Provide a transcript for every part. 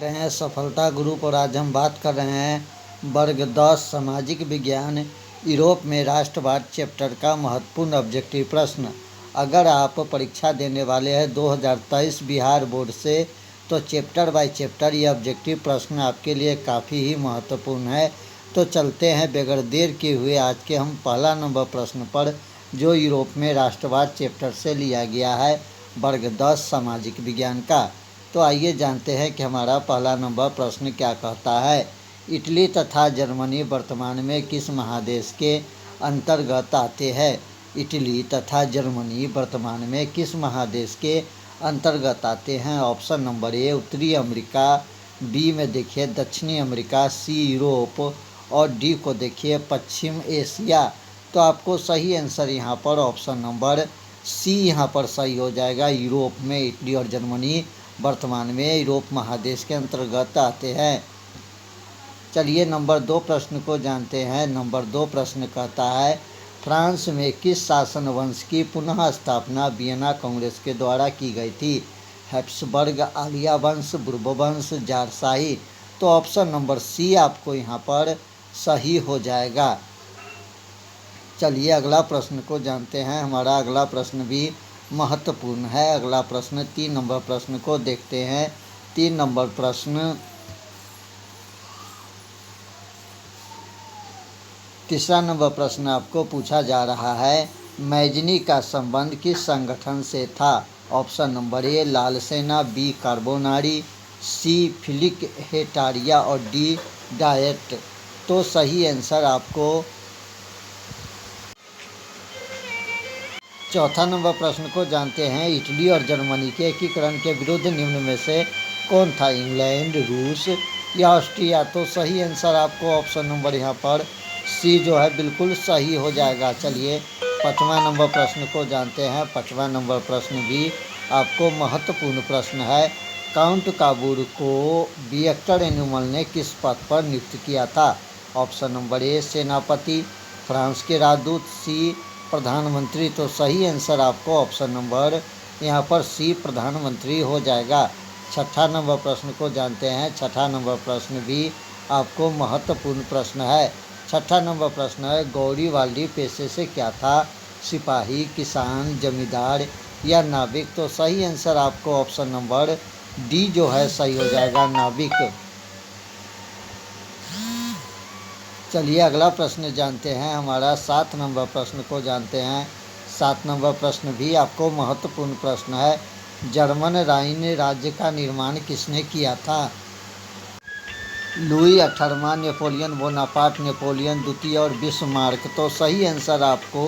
रहे हैं सफलता ग्रुप और आज हम बात कर रहे हैं वर्ग 10 सामाजिक विज्ञान यूरोप में राष्ट्रवाद चैप्टर का महत्वपूर्ण ऑब्जेक्टिव प्रश्न। अगर आप परीक्षा देने वाले हैं 2023 बिहार बोर्ड से तो चैप्टर बाय चैप्टर ये ऑब्जेक्टिव प्रश्न आपके लिए काफ़ी ही महत्वपूर्ण है। तो चलते हैं बगैर देर किए हुए आज के हम पहला नंबर प्रश्न पर, जो यूरोप में राष्ट्रवाद चैप्टर से लिया गया है वर्ग 10 सामाजिक विज्ञान का। तो आइए जानते हैं कि हमारा पहला नंबर प्रश्न क्या कहता है। इटली तथा जर्मनी वर्तमान में किस महादेश के अंतर्गत आते हैं? इटली तथा जर्मनी वर्तमान में किस महादेश के अंतर्गत आते हैं? ऑप्शन नंबर ए उत्तरी अमेरिका, बी में देखिए दक्षिणी अमेरिका, सी यूरोप और डी को देखिए पश्चिम एशिया। तो आपको सही आंसर यहाँ पर ऑप्शन नंबर सी यहाँ पर सही हो जाएगा। यूरोप में इटली और जर्मनी वर्तमान में यूरोप महादेश के अंतर्गत आते हैं। चलिए नंबर 2 प्रश्न को जानते हैं। नंबर 2 प्रश्न कहता है फ्रांस में किस शासन वंश की पुनः स्थापना वियना कांग्रेस के द्वारा की गई थी? हैप्सबर्ग, आलिया वंश, बुर्बो वंश, जारशाही। तो ऑप्शन नंबर सी आपको यहाँ पर सही हो जाएगा। चलिए अगला प्रश्न को जानते हैं। हमारा अगला प्रश्न भी महत्वपूर्ण है। अगला प्रश्न 3 नंबर प्रश्न को देखते हैं। 3 नंबर प्रश्न, तीसरा नंबर प्रश्न आपको पूछा जा रहा है मैजनी का संबंध किस संगठन से था? ऑप्शन नंबर ए लाल सेना, बी कार्बोनारी, सी फिलिक हेटारिया और डी डायट। तो सही आंसर आपको चौथा नंबर प्रश्न को जानते हैं। इटली और जर्मनी के एकीकरण के विरुद्ध निम्न में से कौन था? इंग्लैंड, रूस या ऑस्ट्रिया? तो सही आंसर आपको ऑप्शन नंबर यहाँ पर सी जो है बिल्कुल सही हो जाएगा। चलिए 5वां नंबर प्रश्न को जानते हैं। 5वां नंबर प्रश्न भी आपको महत्वपूर्ण प्रश्न है। काउंट काबूर को विक्टर एनुअल ने किस पद पर नियुक्त किया था? ऑप्शन नंबर ए सेनापति, फ्रांस के राजदूत, सी प्रधानमंत्री। तो सही आंसर आपको ऑप्शन नंबर यहाँ पर सी प्रधानमंत्री हो जाएगा। 6ठा नंबर प्रश्न को जानते हैं। 6ठा नंबर प्रश्न भी आपको महत्वपूर्ण प्रश्न है। 6ठा नंबर प्रश्न है गौरी वाल्डी पेशे से क्या था? सिपाही, किसान, जमींदार या नाविक? तो सही आंसर आपको ऑप्शन नंबर डी जो है सही हो जाएगा, नाविक। चलिए अगला प्रश्न जानते हैं। हमारा 7 नंबर प्रश्न को जानते हैं। 7 नंबर प्रश्न भी आपको महत्वपूर्ण प्रश्न है। जर्मन राइन राज्य का निर्माण किसने किया था? लुई 18वां, नेपोलियन बोनापार्ट, नेपोलियन द्वितीय और बिस्मार्क। तो सही आंसर आपको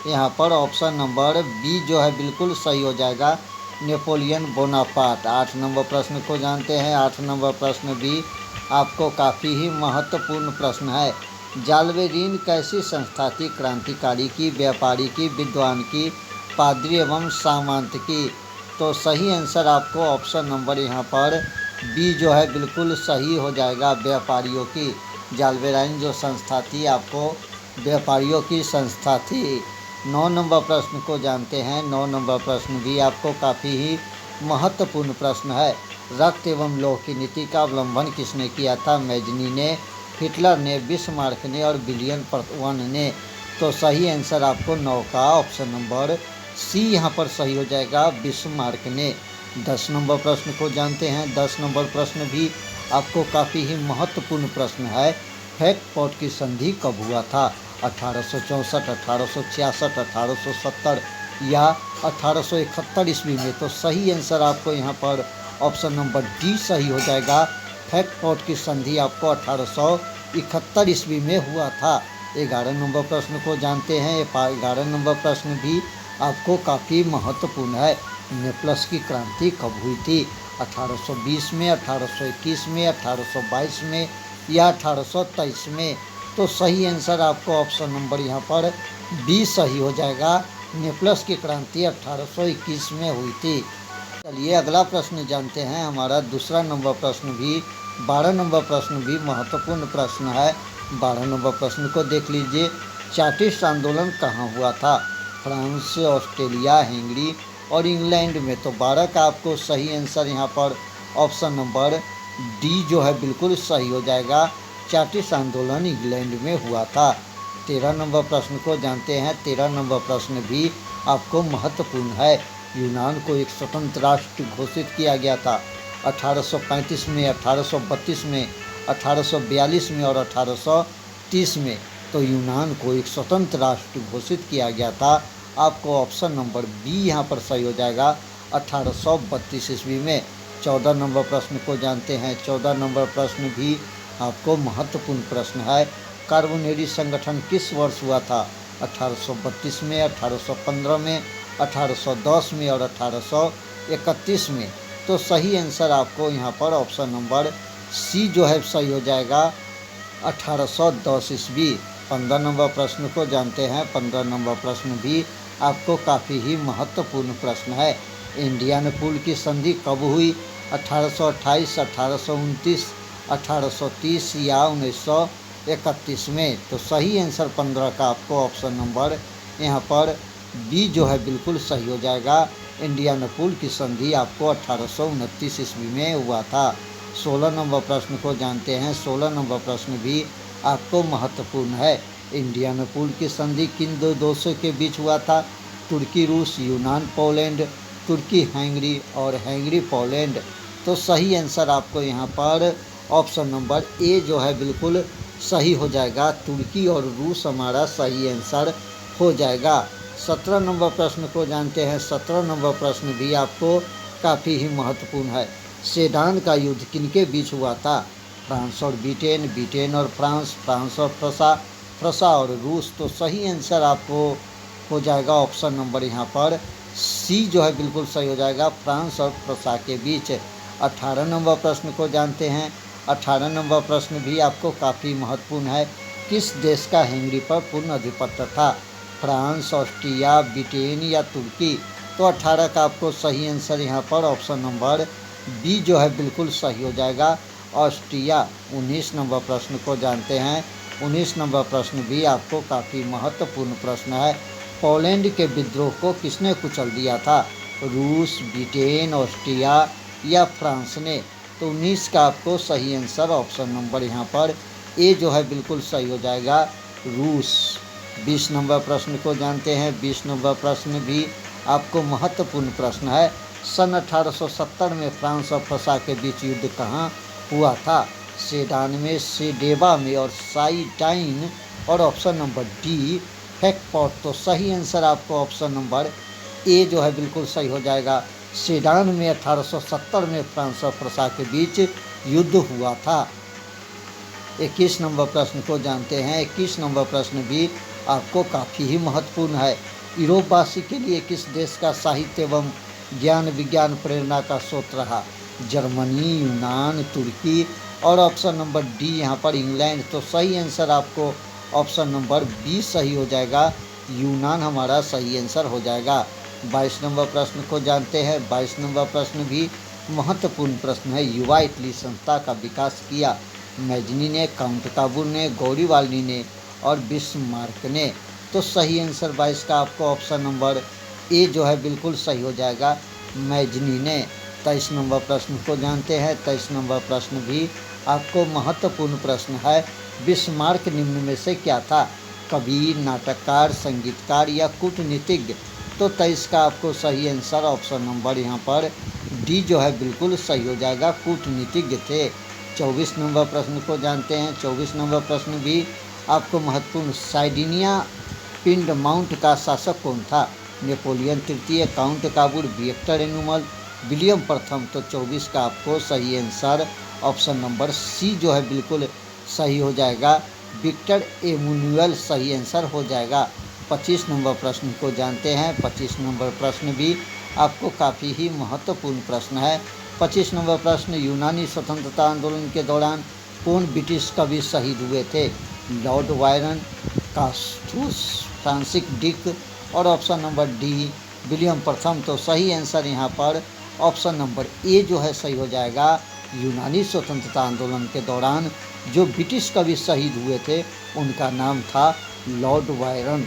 यहाँ पर ऑप्शन नंबर बी जो है बिल्कुल सही हो जाएगा, नेपोलियन बोनापार्ट। 8 नंबर प्रश्न को जानते हैं। 8 नंबर प्रश्न भी आपको काफ़ी ही महत्वपूर्ण प्रश्न है। जाल्वेरिन कैसी संस्था थी? क्रांतिकारी की, व्यापारी की, विद्वान की, पादरी एवं सामंत की? तो सही आंसर आपको ऑप्शन नंबर यहाँ पर बी जो है बिल्कुल सही हो जाएगा, व्यापारियों की। जाल्वेरिन जो संस्था थी आपको व्यापारियों की संस्था थी। 9 नंबर प्रश्न को जानते हैं। 9 नंबर प्रश्न भी आपको काफ़ी ही महत्वपूर्ण प्रश्न है। रक्त एवं लौह की नीति का अवलंबन किसने किया था? मैजनी ने, हिटलर ने, बिस्मार्क ने और विलियम प्रथम ने? तो सही आंसर आपको 9 का ऑप्शन नंबर सी यहाँ पर सही हो जाएगा, बिस्मार्क ने। 10 नंबर प्रश्न को जानते हैं। 10 नंबर प्रश्न भी आपको काफ़ी ही महत्वपूर्ण प्रश्न है। फ्रैंकफर्ट की संधि कब हुआ था? 1864, 1866, 1870 या 1871 ईस्वी में? तो सही आंसर आपको यहाँ पर ऑप्शन नंबर डी सही हो जाएगा। फ्रैंकफर्ट की संधि आपको 1871 ईस्वी में हुआ था। 11 नंबर प्रश्न को जानते हैं। 11 नंबर प्रश्न भी आपको काफ़ी महत्वपूर्ण है। नेपल्स की क्रांति कब हुई थी? 1820 में, 1821 में, 1822 में या 1823 में? तो सही आंसर आपको ऑप्शन नंबर यहाँ पर बी सही हो जाएगा, नेपल्स की क्रांति 1821 में हुई थी। चलिए अगला प्रश्न जानते हैं। हमारा दूसरा नंबर प्रश्न भी 12 नंबर प्रश्न भी महत्वपूर्ण प्रश्न है। 12 नंबर प्रश्न को देख लीजिए। चार्टिस्ट आंदोलन कहाँ हुआ था? फ्रांस, ऑस्ट्रेलिया, हंगरी और इंग्लैंड में? तो 12 का आपको सही आंसर यहाँ पर ऑप्शन नंबर डी जो है बिल्कुल सही हो जाएगा। चार्टिस्ट आंदोलन इंग्लैंड में हुआ था। 13 नंबर प्रश्न को जानते हैं। 13 नंबर प्रश्न भी आपको महत्वपूर्ण है। यूनान को एक स्वतंत्र राष्ट्र घोषित किया गया था 1835 में, 1832 में, 1842 में और 1830 में। तो यूनान को एक स्वतंत्र राष्ट्र घोषित किया गया था। आपको ऑप्शन नंबर बी यहाँ पर सही हो जाएगा 1832 ईस्वी में। 14 नंबर प्रश्न को जानते हैं। 14 नंबर प्रश्न भी आपको महत्वपूर्ण प्रश्न है। कार्बोनेरी संगठन किस वर्ष हुआ था? 1832 में, 1815 में, 1810 में और 1831 में। तो सही आंसर आपको यहाँ पर ऑप्शन नंबर सी जो है सही हो जाएगा 1810 ईस्वी। 15 नंबर प्रश्न को जानते हैं। 15 नंबर प्रश्न भी आपको काफ़ी ही महत्वपूर्ण प्रश्न है। इंडियन पूल की संधि कब हुई? 1828, 1829, 1830 या 1931 में। तो सही आंसर 15 का आपको ऑप्शन नंबर यहाँ पर बी जो है बिल्कुल सही हो जाएगा। इंडियन पूल की संधि आपको 1829 ईस्वी में हुआ था। 16 नंबर प्रश्न को जानते हैं। 16 नंबर प्रश्न भी आपको महत्वपूर्ण है। इंडियन पूल की संधि किन दो देशों के बीच हुआ था? तुर्की रूस, यूनान पोलैंड, तुर्की हंगरी और हंगरी पोलैंड। तो सही आंसर आपको यहाँ पर ऑप्शन नंबर ए जो है बिल्कुल सही हो जाएगा। तुर्की और रूस हमारा सही आंसर हो जाएगा। 17 नंबर प्रश्न को जानते हैं। 17 नंबर प्रश्न भी आपको काफ़ी ही महत्वपूर्ण है। सेडान का युद्ध किनके बीच हुआ था? फ्रांस और ब्रिटेन, ब्रिटेन और फ्रांस, फ्रांस और फ्रांस और रूस। तो सही आंसर आपको हो जाएगा ऑप्शन नंबर यहाँ पर सी जो है बिल्कुल सही हो जाएगा, फ्रांस और फ्रांस के बीच। 18 नंबर प्रश्न को जानते हैं। 18 नंबर प्रश्न भी आपको काफ़ी महत्वपूर्ण है। किस देश का हंगरी पर पूर्ण आधिपत्य था? फ्रांस, ऑस्ट्रिया, ब्रिटेन या तुर्की। तो 18 का आपको सही आंसर यहाँ पर ऑप्शन नंबर बी जो है बिल्कुल सही हो जाएगा, ऑस्ट्रिया। 19 नंबर प्रश्न को जानते हैं। 19 नंबर प्रश्न भी आपको काफ़ी महत्वपूर्ण प्रश्न है। पोलैंड के विद्रोह को किसने कुचल दिया था? रूस, ब्रिटेन, ऑस्ट्रिया या फ्रांस ने। तो 19 का आपको सही आंसर ऑप्शन नंबर यहाँ पर ए जो है बिल्कुल सही हो जाएगा, रूस। 20 नंबर प्रश्न को जानते हैं। 20 नंबर प्रश्न भी आपको महत्वपूर्ण प्रश्न है। सन 1870 में फ्रांस और फ्रांस के बीच युद्ध कहाँ हुआ था? सेडान में, सेडेवा में और साइटाइन और ऑप्शन नंबर डी फैक्टपॉट। तो सही आंसर आपको ऑप्शन नंबर ए जो है बिल्कुल सही हो जाएगा। सेडान में 1870 में फ्रांस और फ्रांस के बीच युद्ध हुआ था। 21 नंबर प्रश्न को जानते हैं। 21 नंबर प्रश्न भी आपको काफ़ी ही महत्वपूर्ण है। यूरोपवासी के लिए किस देश का साहित्य एवं ज्ञान विज्ञान प्रेरणा का स्रोत रहा? जर्मनी, यूनान, तुर्की और ऑप्शन नंबर डी यहाँ पर इंग्लैंड। तो सही आंसर आपको ऑप्शन नंबर बी सही हो जाएगा, यूनान हमारा सही आंसर हो जाएगा। 22 नंबर प्रश्न को जानते हैं। 22 नंबर प्रश्न भी महत्वपूर्ण प्रश्न है। युवा इटली संस्था का विकास किया? मैजनी ने, काउंट काबूर ने, गौरीवाल्डी ने और बिस्मार्क ने। तो सही आंसर 22 का आपको ऑप्शन नंबर ए जो है बिल्कुल सही हो जाएगा, मैजनी ने। 23 नंबर प्रश्न को जानते हैं। 23 नंबर प्रश्न भी आपको महत्वपूर्ण प्रश्न है। बिस्मार्क निम्न में से क्या था? कवि, नाटककार, संगीतकार या कूटनीतिज्ञ। तो 23 का आपको सही आंसर ऑप्शन नंबर यहाँ पर डी जो है बिल्कुल सही हो जाएगा, कूटनीतिज्ञ थे। 24 नंबर प्रश्न को जानते हैं। 24 नंबर प्रश्न भी आपको महत्वपूर्ण। साइडिनिया पिंड माउंट का शासक कौन था? नेपोलियन तृतीय, काउंट काबूर, विक्टर एनुमल, विलियम प्रथम। तो 24 का आपको सही आंसर ऑप्शन नंबर सी जो है बिल्कुल सही हो जाएगा, विक्टर एमुनुअल सही आंसर हो जाएगा। 25 नंबर प्रश्न को जानते हैं। 25 नंबर प्रश्न भी आपको काफ़ी ही महत्वपूर्ण प्रश्न है। 25 नंबर प्रश्न, यूनानी स्वतंत्रता आंदोलन के दौरान कौन ब्रिटिश कवि शहीद हुए थे? लॉर्ड वायरन, कास्टूस, फ्रांसिस डिक और ऑप्शन नंबर डी विलियम प्रथम। तो सही आंसर यहाँ पर ऑप्शन नंबर ए जो है सही हो जाएगा। यूनानी स्वतंत्रता आंदोलन के दौरान जो ब्रिटिश कवि शहीद हुए थे उनका नाम था लॉर्ड वायरन।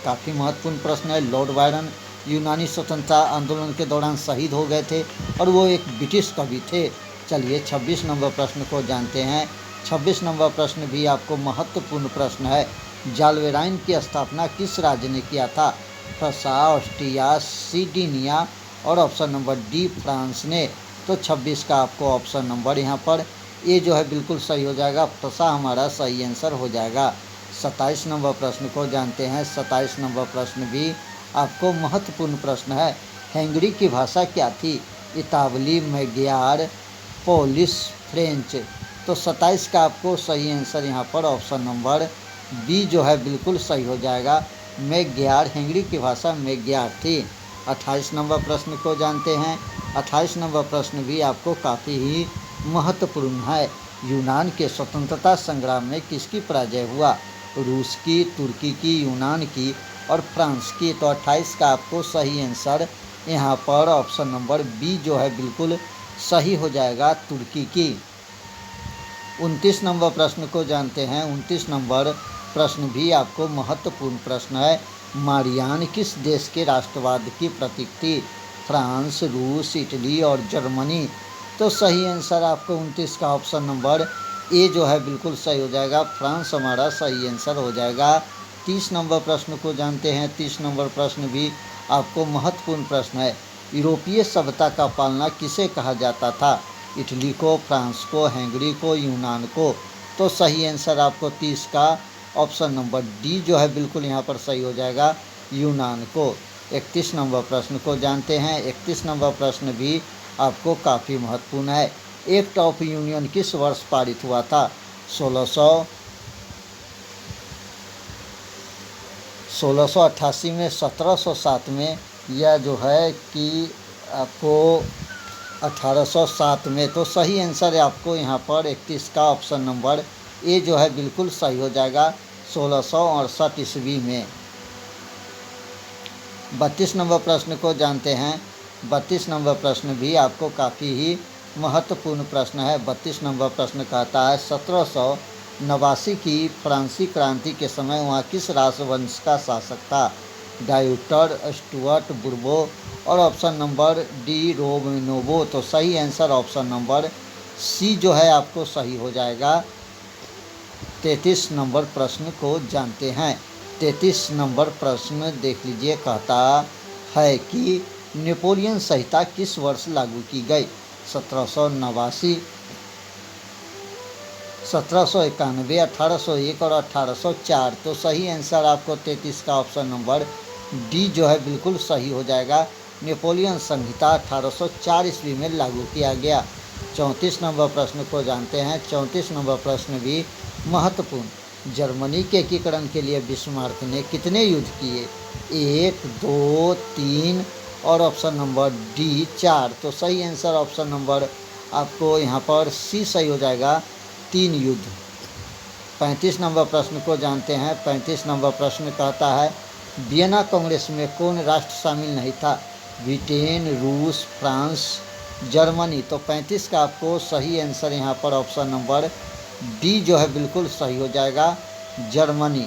काफ़ी महत्वपूर्ण प्रश्न है। लॉर्ड वायरन यूनानी स्वतंत्रता आंदोलन के दौरान शहीद हो गए थे और वो एक ब्रिटिश कवि थे। चलिए 26 नंबर प्रश्न को जानते हैं। 26 नंबर प्रश्न भी आपको महत्वपूर्ण प्रश्न है। जालवेराइन की स्थापना किस राज्य ने किया था? फ्रांस, ऑस्ट्रिया, सिडिनिया और ऑप्शन नंबर डी फ्रांस ने। तो 26 का आपको ऑप्शन नंबर यहाँ पर ए जो है बिल्कुल सही हो जाएगा। फ्रांस हमारा सही आंसर हो जाएगा। 27 नंबर प्रश्न को जानते हैं। 27 नंबर प्रश्न भी आपको महत्वपूर्ण प्रश्न है। हंगरी की भाषा क्या थी? इतालवी, मैग्यार, पोलिश, फ्रेंच। तो 27 का आपको सही आंसर यहाँ पर ऑप्शन नंबर बी जो है बिल्कुल सही हो जाएगा। मैग्यार, हंगरी की भाषा मैग्यार थी। 28 नंबर प्रश्न को जानते हैं। 28 नंबर प्रश्न भी आपको काफ़ी ही महत्वपूर्ण है। यूनान के स्वतंत्रता संग्राम में किसकी पराजय हुआ? रूस की, तुर्की की, यूनान की और फ्रांस की। तो 28 का आपको सही आंसर यहाँ पर ऑप्शन नंबर बी जो है बिल्कुल सही हो जाएगा, तुर्की की। 29 नंबर प्रश्न को जानते हैं। 29 नंबर प्रश्न भी आपको महत्वपूर्ण प्रश्न है। मारियान किस देश के राष्ट्रवाद की प्रतीक थी? फ्रांस, रूस, इटली और जर्मनी। तो सही आंसर आपको 29 का ऑप्शन नंबर ए जो है बिल्कुल सही हो जाएगा। फ्रांस हमारा सही आंसर हो जाएगा। 30 नंबर प्रश्न को जानते हैं। 30 नंबर प्रश्न भी आपको महत्वपूर्ण प्रश्न है। यूरोपीय सभ्यता का पालना किसे कहा जाता था? इटली को, फ्रांस को, हंगरी को, यूनान को। तो सही आंसर आपको 30 का ऑप्शन नंबर डी जो है बिल्कुल यहाँ पर सही हो जाएगा, यूनान को। 31 नंबर प्रश्न को जानते हैं। 31 नंबर प्रश्न भी आपको काफ़ी महत्वपूर्ण है। एक्ट ऑफ यूनियन किस वर्ष पारित हुआ था? 1688 में, 1707 में, या जो है कि आपको 1807 में। तो सही आंसर है आपको यहाँ पर 31 का ऑप्शन नंबर ए जो है बिल्कुल सही हो जाएगा, 1668 ईस्वी में। 32 नंबर प्रश्न को जानते हैं। 32 नंबर प्रश्न भी आपको काफ़ी ही महत्वपूर्ण प्रश्न है। 32 नंबर प्रश्न कहता है 1789 की फ्रांसीसी क्रांति के समय वहाँ किस राजवंश का शासक था? डायूटर, स्टुअर्ट, बुर्बो और ऑप्शन नंबर डी रोमनोवो। तो सही आंसर ऑप्शन नंबर सी जो है आपको सही हो जाएगा। 33 नंबर प्रश्न को जानते हैं। 33 नंबर प्रश्न देख लीजिए, कहता है कि नेपोलियन संहिता किस वर्ष लागू की गई? 1789, 1791, 1801 और 1804। तो सही आंसर आपको 33 का ऑप्शन नंबर डी जो है बिल्कुल सही हो जाएगा। नेपोलियन संहिता 1804 ईस्वी में लागू किया गया। 34 नंबर प्रश्न को जानते हैं। 34 नंबर प्रश्न भी महत्वपूर्ण। जर्मनी के एकीकरण के लिए बिस्मार्क ने कितने युद्ध किए? 1, 2, 3 और ऑप्शन नंबर डी 4। तो सही आंसर ऑप्शन नंबर आपको यहाँ पर सी सही हो जाएगा, 3 युद्ध। 35 नंबर प्रश्न को जानते हैं। 35 नंबर प्रश्न कहता है वियना कांग्रेस में कौन राष्ट्र शामिल नहीं था? ब्रिटेन, रूस, फ्रांस, जर्मनी। तो 35 का आपको सही आंसर यहाँ पर ऑप्शन नंबर डी जो है बिल्कुल सही हो जाएगा, जर्मनी।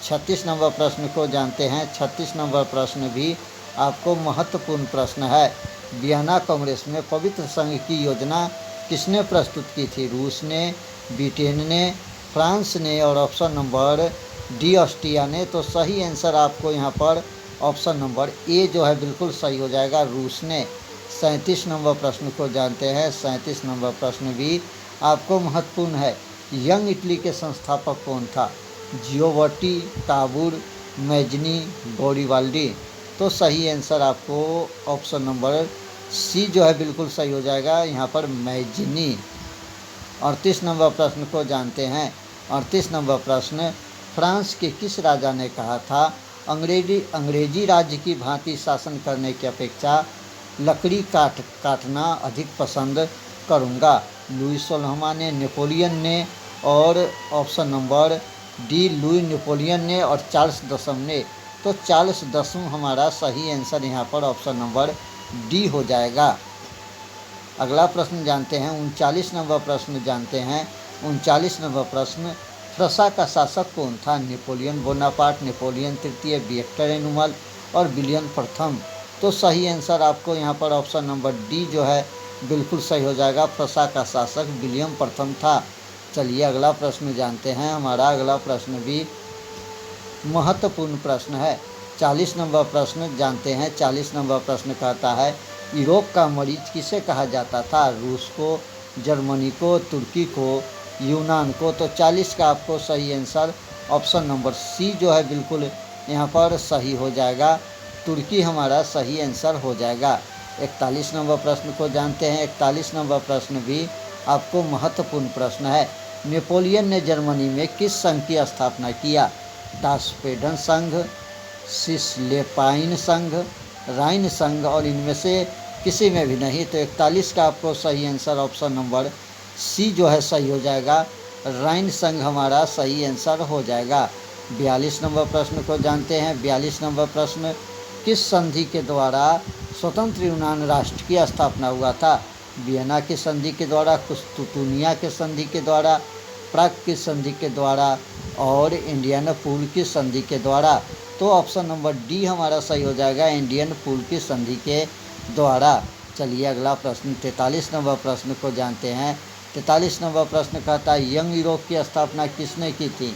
36 नंबर प्रश्न को जानते हैं। 36 नंबर प्रश्न भी आपको महत्वपूर्ण प्रश्न है। वियना कांग्रेस में पवित्र संघ की योजना किसने प्रस्तुत की थी? रूस ने, ब्रिटेन ने, फ्रांस ने और ऑप्शन नंबर डी ऑस्ट्रिया ने। तो सही आंसर आपको यहाँ पर ऑप्शन नंबर ए जो है बिल्कुल सही हो जाएगा, रूस ने। 37 नंबर प्रश्न को जानते हैं। 37 नंबर प्रश्न भी आपको महत्वपूर्ण है। यंग इटली के संस्थापक कौन था? जियोवर्टी, काबूर, मैजनी, गोरिबाल्डी। तो सही आंसर आपको ऑप्शन नंबर सी जो है बिल्कुल सही हो जाएगा, यहाँ पर मैजनी। 38 नंबर प्रश्न को जानते हैं। 38 नंबर प्रश्न फ्रांस के किस राजा ने कहा था अंग्रेजी राज्य की भांति शासन करने की अपेक्षा लकड़ी काटना अधिक पसंद करूँगा? लुई 16वां ने, नेपोलियन ने और option number D Louis Napoleon ने और चार्ल्स 10वां ने। तो चार्ल्स 10वां हमारा सही आंसर यहाँ पर ऑप्शन नंबर डी हो जाएगा। अगला प्रश्न जानते हैं। 39 नंबर प्रश्न जानते हैं। 39 नंबर प्रश्न फ्रांस का शासक कौन था? नेपोलियन बोनापार्ट, नेपोलियन तृतीय, विक्टर एनुअल और विलियम प्रथम। तो सही आंसर आपको यहाँ पर ऑप्शन नंबर डी जो है बिल्कुल सही हो जाएगा। फ्रांस का शासक विलियम प्रथम था। चलिए अगला प्रश्न जानते हैं। हमारा अगला प्रश्न भी महत्वपूर्ण प्रश्न है। 40 नंबर प्रश्न जानते हैं। 40 नंबर प्रश्न कहता है, यूरोप का मरीज किसे कहा जाता था? रूस को, जर्मनी को, तुर्की को, यूनान को? तो 40 का आपको सही आंसर ऑप्शन नंबर सी जो है बिल्कुल यहाँ पर सही हो जाएगा। तुर्की हमारा सही आंसर हो जाएगा। 41 नंबर प्रश्न को जानते हैं। 41 नंबर प्रश्न भी आपको महत्वपूर्ण प्रश्न है। नेपोलियन ने जर्मनी में किस संघ की स्थापना किया? डासपेडन संघ, सिसलेपाइन संघ, राइन संघ और इनमें से किसी में भी नहीं। तो 41 का आपको सही आंसर ऑप्शन नंबर सी जो है सही हो जाएगा। राइन संघ हमारा सही आंसर हो जाएगा। 42 नंबर प्रश्न को जानते हैं। 42 नंबर प्रश्न, किस संधि के द्वारा स्वतंत्र यूनान राष्ट्र की स्थापना हुआ था? वियना की संधि के द्वारा, कुस्तुतुनिया के संधि के द्वारा, प्राग की संधि के द्वारा और इंडियन पूल की संधि के द्वारा? तो ऑप्शन नंबर डी हमारा सही हो जाएगा, इंडियन पूल की संधि के द्वारा। चलिए अगला प्रश्न 43 नंबर प्रश्न को जानते हैं। 43 नंबर प्रश्न कहता है, यंग यूरोप की स्थापना किसने की थी?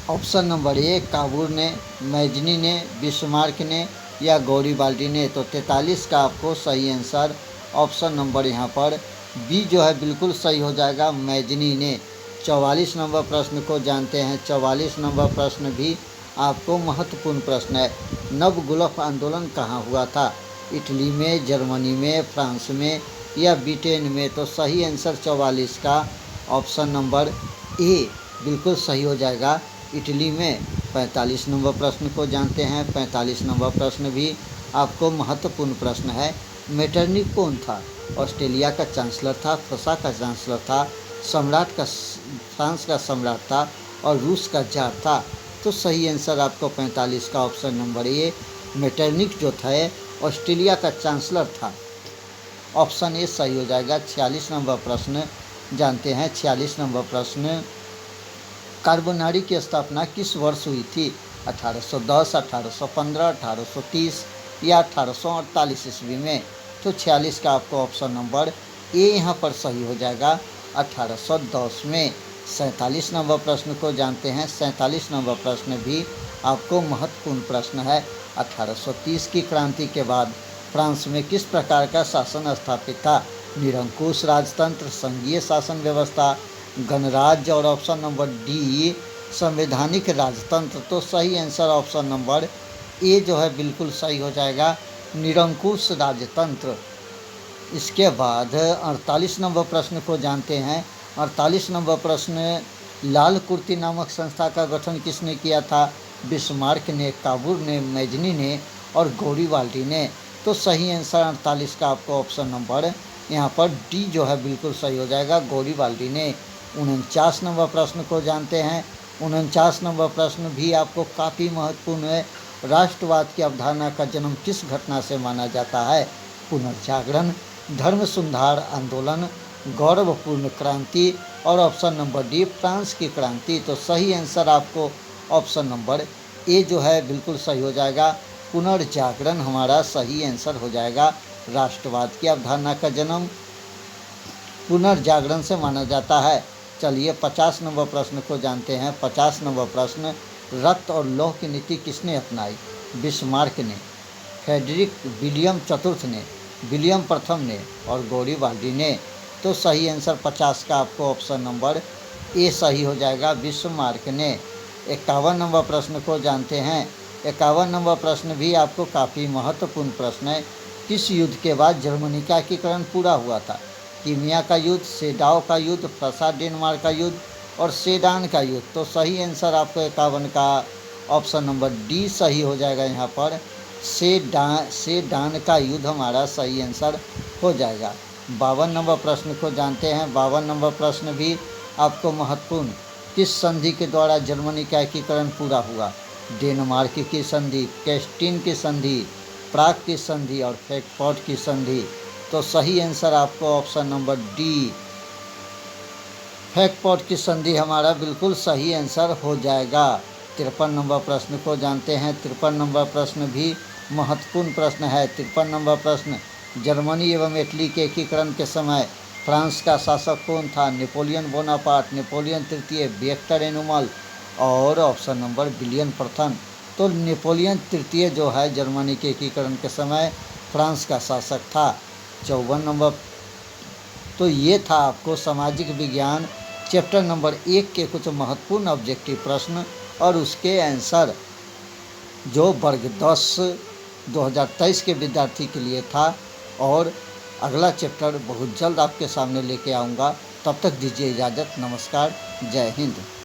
ऑप्शन नंबर ए काबूर ने, मैजनी ने, बिस्मार्क ने या गौरीबाल्डी ने? तो 43 का आपको सही आंसर ऑप्शन नंबर यहाँ पर बी जो है बिल्कुल सही हो जाएगा, मैजनी ने। 44 नंबर प्रश्न को जानते हैं। 44 नंबर प्रश्न भी आपको महत्वपूर्ण प्रश्न है। नवगुल्फ आंदोलन कहाँ हुआ था? इटली में, जर्मनी में, फ्रांस में या ब्रिटेन में? तो सही आंसर 44 का ऑप्शन नंबर ए बिल्कुल सही हो जाएगा, इटली में। 45 नंबर प्रश्न को जानते हैं। 45 नंबर प्रश्न भी आपको महत्वपूर्ण प्रश्न है। मेटरनिख कौन था? ऑस्ट्रेलिया का चांसलर था, फ्रांस का चांसलर था, फ्रांस का सम्राट था और रूस का जार था? तो सही आंसर आपको 45 का ऑप्शन नंबर ए मेटरनिख जो था ऑस्ट्रेलिया का चांसलर था। ऑप्शन ए सही हो जाएगा। 46 नंबर प्रश्न जानते हैं। 46 नंबर प्रश्न, कार्बोनारी की स्थापना किस वर्ष हुई थी? 1810, 1815, 1830 या 1848 ईस्वी में? तो 46 का आपको ऑप्शन नंबर ए यहाँ पर सही हो जाएगा, 1810 में। 47 नंबर प्रश्न को जानते हैं। 47 नंबर प्रश्न भी आपको महत्वपूर्ण प्रश्न है। 1830 की क्रांति के बाद फ्रांस में किस प्रकार का शासन स्थापित था? निरंकुश राजतंत्र, संघीय शासन व्यवस्था, गणराज्य और ऑप्शन नंबर डी संवैधानिक राजतंत्र? तो सही आंसर ऑप्शन नंबर ए जो है बिल्कुल सही हो जाएगा, निरंकुश राजतंत्र। इसके बाद 48 नंबर प्रश्न को जानते हैं। 48 नंबर प्रश्न, लाल कुर्ती नामक संस्था का गठन किसने किया था? बिस्मार्क ने, काबूर ने, मैजनी ने और गौरीबाल्डी ने? तो सही आंसर 48 का आपको ऑप्शन नंबर यहाँ पर डी जो है बिल्कुल सही हो जाएगा, गौरीबाल्डी ने। 49 नंबर प्रश्न को जानते हैं। 49 नंबर प्रश्न भी आपको काफ़ी महत्वपूर्ण है। राष्ट्रवाद की अवधारणा का जन्म किस घटना से माना जाता है? पुनर्जागरण, धर्म सुधार आंदोलन, गौरवपूर्ण क्रांति और ऑप्शन नंबर डी फ्रांस की क्रांति? तो सही आंसर आपको ऑप्शन नंबर ए जो है बिल्कुल सही हो जाएगा, पुनर्जागरण हमारा सही आंसर हो जाएगा। राष्ट्रवाद की अवधारणा का जन्म पुनर्जागरण से माना जाता है। चलिए 50 नंबर प्रश्न को जानते हैं। 50 नंबर प्रश्न, रक्त और लौह की नीति किसने अपनाई? बिस्मार्क ने, फ्रेडरिक विलियम चतुर्थ ने, विलियम प्रथम ने और गौरीबाल्डी ने? तो सही आंसर 50 का आपको ऑप्शन नंबर ए सही हो जाएगा, बिस्मार्क ने। 51 नंबर प्रश्न को जानते हैं। 51 नंबर प्रश्न भी आपको काफ़ी महत्वपूर्ण प्रश्न है। किस युद्ध के बाद जर्मनी का एकीकरण पूरा हुआ था? कीमिया का युद्ध, सेडाव का युद्ध, फ्रांस डेनमार्क का युद्ध और सेडान का युद्ध? तो सही आंसर आपको 51 का ऑप्शन नंबर डी सही हो जाएगा। यहाँ पर सेडान का युद्ध हमारा सही आंसर हो जाएगा। 52 नंबर प्रश्न को जानते हैं। 52 नंबर प्रश्न भी आपको महत्वपूर्ण, किस संधि के द्वारा जर्मनी का एकीकरण पूरा हुआ? डेनमार्क की संधि, कैस्टिन की संधि, प्राग की संधि और फ्रैंकफर्ट की संधि? तो सही आंसर आपको ऑप्शन नंबर डी फ्रैंकफर्ट की संधि हमारा बिल्कुल सही आंसर हो जाएगा। 53 नंबर प्रश्न को जानते हैं। 53 नंबर प्रश्न भी महत्वपूर्ण प्रश्न है। 53 नंबर प्रश्न, जर्मनी एवं इटली के एकीकरण के समय फ्रांस का शासक कौन था? नेपोलियन बोनापार्ट, नेपोलियन तृतीय, विक्टर एनुमल और ऑप्शन नंबर विलियम प्रथम। तो नेपोलियन तृतीय जो है जर्मनी के एकीकरण के समय फ्रांस का शासक था। 54 नंबर, तो ये था आपको सामाजिक विज्ञान चैप्टर नंबर 1 के कुछ महत्वपूर्ण ऑब्जेक्टिव प्रश्न और उसके आंसर जो वर्ग 10 2023 के विद्यार्थी के लिए था। और अगला चैप्टर बहुत जल्द आपके सामने लेके आऊँगा। तब तक दीजिए इजाज़त। नमस्कार, जय हिंद।